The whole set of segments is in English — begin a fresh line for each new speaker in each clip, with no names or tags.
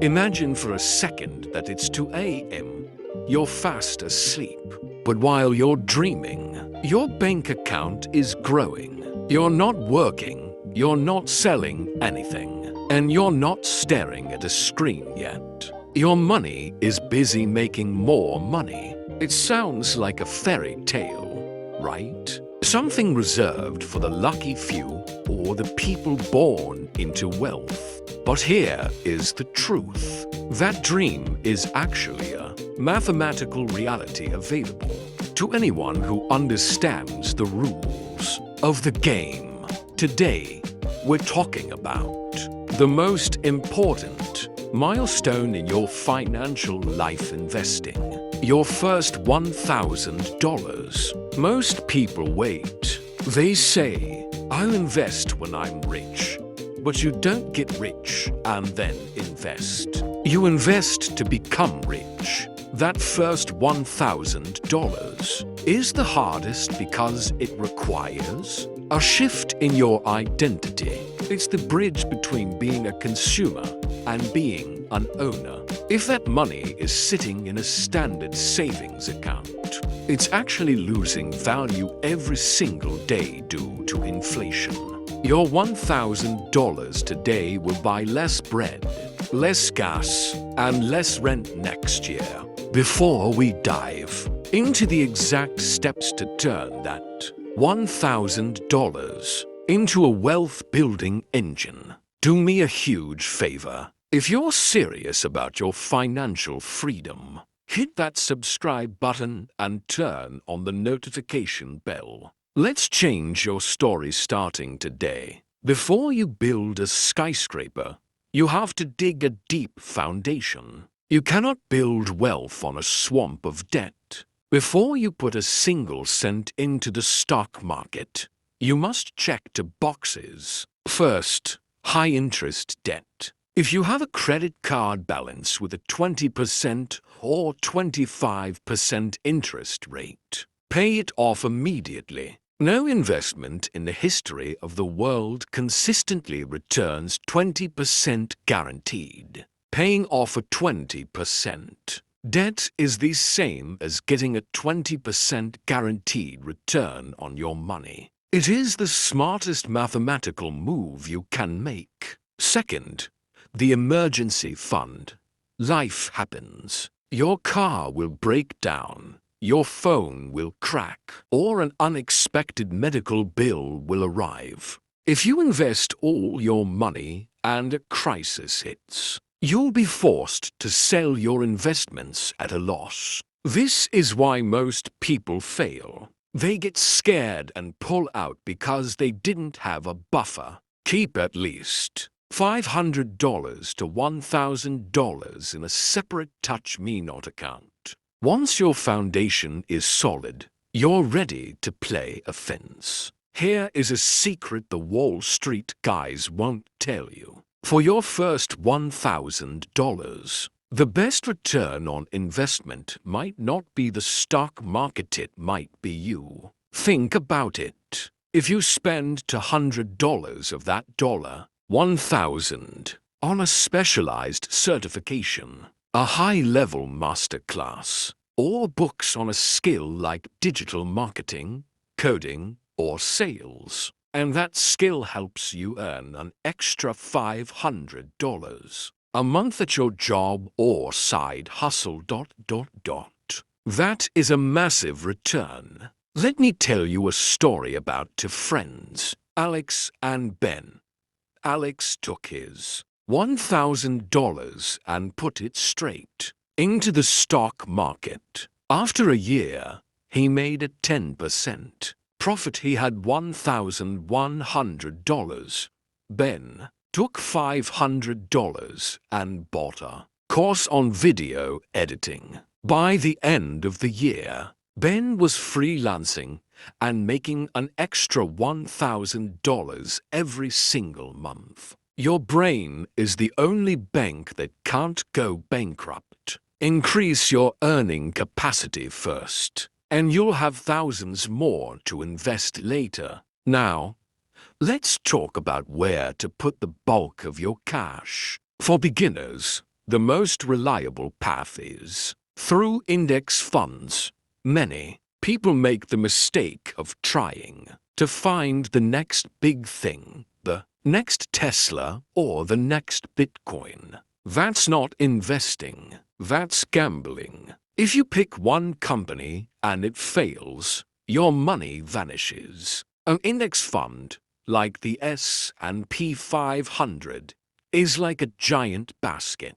Imagine for a second that it's 2 a.m. You're fast asleep, but while you're dreaming, your bank account is growing. You're not working, you're not selling anything, and you're not staring at a screen yet. Your money is busy making more money. It sounds like a fairy tale, right? Something reserved for the lucky few or the people born into wealth. But here is the truth. That dream is actually a mathematical reality available to anyone who understands the rules of the game. Today, we're talking about the most important milestone in your financial life: investing. Your first $1,000. Most people wait. They say, "I'll invest when I'm rich." But you don't get rich and then invest. You invest to become rich. That first $1,000 is the hardest because it requires a shift in your identity. It's the bridge between being a consumer and being an owner. If that money is sitting in a standard savings account, it's actually losing value every single day due to inflation. Your $1,000 today will buy less bread, less gas, and less rent next year. Before we dive into the exact steps to turn that $1,000 into a wealth-building engine, do me a huge favor. If you're serious about your financial freedom, hit that subscribe button and turn on the notification bell. Let's change your story starting today. Before you build a skyscraper, you have to dig a deep foundation. You cannot build wealth on a swamp of debt. Before you put a single cent into the stock market, you must check two boxes. First, high-interest debt. If you have a credit card balance with a 20% or 25% interest rate, pay it off immediately. No investment in the history of the world consistently returns 20% guaranteed. Paying off a 20% debt is the same as getting a 20% guaranteed return on your money. It is the smartest mathematical move you can make. Second, the emergency fund. Life happens. Your car will break down. Your phone will crack, or an unexpected medical bill will arrive. If you invest all your money and a crisis hits, you'll be forced to sell your investments at a loss. This is why most people fail. They get scared and pull out because they didn't have a buffer. Keep at least $500 to $1,000 in a separate Touch Me Not account. Once your foundation is solid, you're ready to play offense. Here is a secret the Wall Street guys won't tell you. For your first $1,000, the best return on investment might not be the stock market, it might be you. Think about it. If you spend $200 of that $1,000 on a specialized certification, a high-level masterclass, or books on a skill like digital marketing, coding, or sales, and that skill helps you earn an extra $500 a month at your job or side hustle. That is a massive return. Let me tell you a story about two friends, Alex and Ben. Alex took his $1,000 and put it straight into the stock market. After a year, he made a 10% profit. He had $1,100. Ben took $500 and bought a course on video editing. By the end of the year, Ben was freelancing and making an extra $1,000 every single month. Your brain is the only bank that can't go bankrupt. Increase your earning capacity first, and you'll have thousands more to invest later. Now, let's talk about where to put the bulk of your cash. For beginners, The most reliable path is through index funds. Many people make the mistake of trying to find the next big thing, the next Tesla or the next Bitcoin. That's not investing, that's gambling. If you pick one company and it fails, your money vanishes. An index fund, like the S&P 500, is like a giant basket.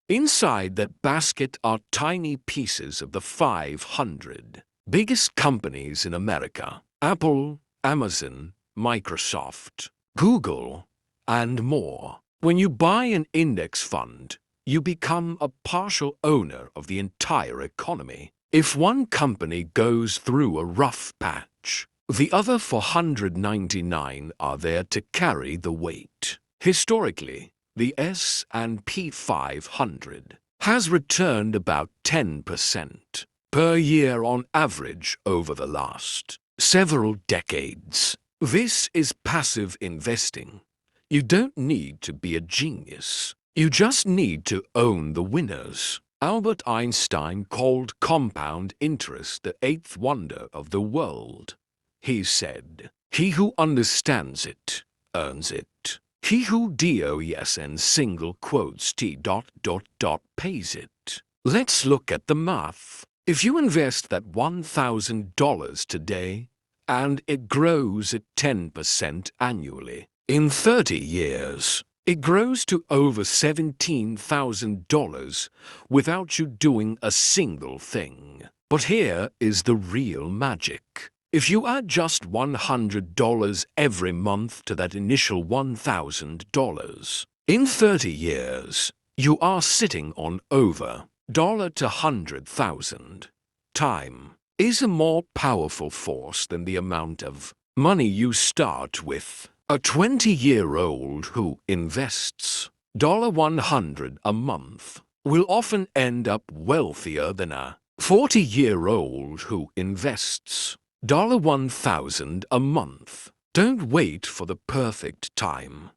Inside that basket are tiny pieces of the 500 biggest companies in America: Apple, Amazon, Microsoft, Google, and more. When you buy an index fund, you become a partial owner of the entire economy. If one company goes through a rough patch, the other 499 are there to carry the weight. Historically, the S&P 500 has returned about 10% per year on average over the last several decades. This is passive investing. You don't need to be a genius. You just need to own the winners. Albert Einstein called compound interest the eighth wonder of the world. He said, "He who understands it, earns it. He who does and single quotes pays it." Let's look at the math. If you invest that $1,000 today, and it grows at 10% annually, in 30 years, it grows to over $17,000 without you doing a single thing. But here is the real magic. If you add just $100 every month to that initial $1,000, in 30 years, you are sitting on over $1 to 100,000. Time is a more powerful force than the amount of money you start with. A 20-year-old who invests $100 a month will often end up wealthier than a 40-year-old who invests $1,000 a month. Don't wait for the perfect time.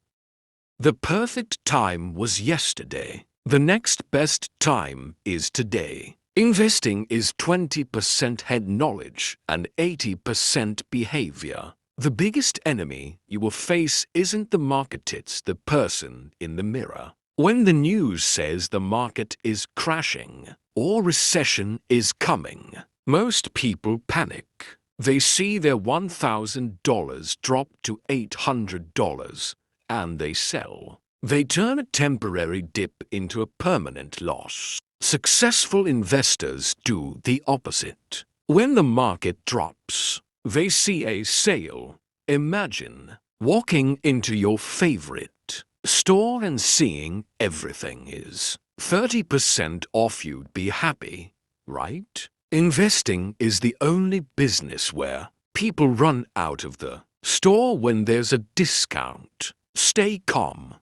The perfect time was yesterday. The next best time is today. Investing is 20% head knowledge and 80% behavior. The biggest enemy you will face isn't the market, it's the person in the mirror. When the news says the market is crashing or recession is coming, most people panic. They see their $1,000 drop to $800 and they sell. They turn a temporary dip into a permanent loss. Successful investors do the opposite. When the market drops, they see a sale. Imagine walking into your favorite store and seeing everything is 30% off. You'd be happy, right? Investing is the only business where people run out of the store when there's a discount. Stay calm.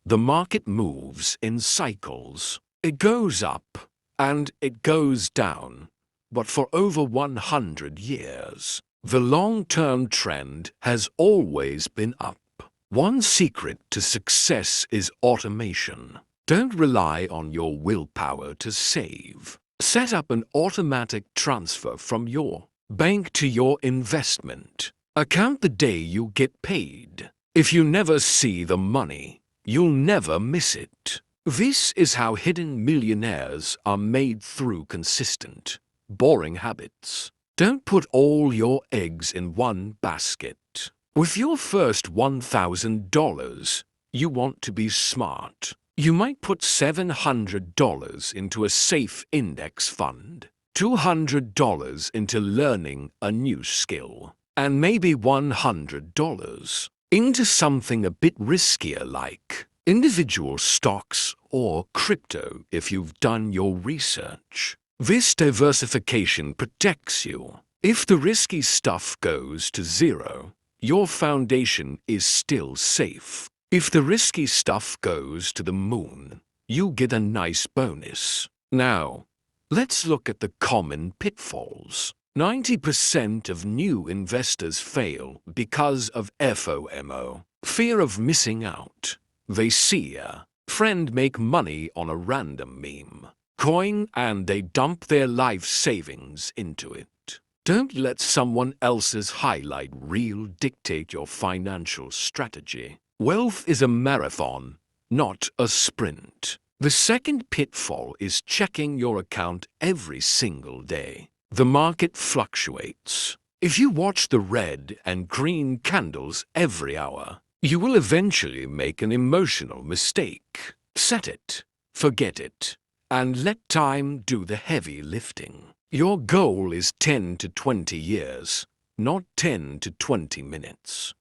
The market moves in cycles. It goes up and it goes down. But for over 100 years, the long-term trend has always been up. One secret to success is automation. Don't rely on your willpower to save. Set up an automatic transfer from your bank to your investment account the day you get paid. If you never see the money, you'll never miss it. This is how hidden millionaires are made through consistent, boring habits. Don't put all your eggs in one basket. With your first $1,000, you want to be smart. You might put $700 into a safe index fund, $200 into learning a new skill, and maybe $100 into something a bit riskier like individual stocks or crypto if you've done your research. This diversification protects you. If the risky stuff goes to zero, your foundation is still safe. If the risky stuff goes to the moon, you get a nice bonus. Now, let's look at the common pitfalls. 90% of new investors fail because of FOMO, fear of missing out. They see a Friend make money on a random meme, coin, and they dump their life savings into it. Don't let someone else's highlight reel dictate your financial strategy. Wealth is a marathon, not a sprint. The second pitfall is checking your account every single day. The market fluctuates. If you watch the red and green candles every hour, you will eventually make an emotional mistake. Set it, forget it, and let time do the heavy lifting. Your goal is 10 to 20 years, not 10 to 20 minutes.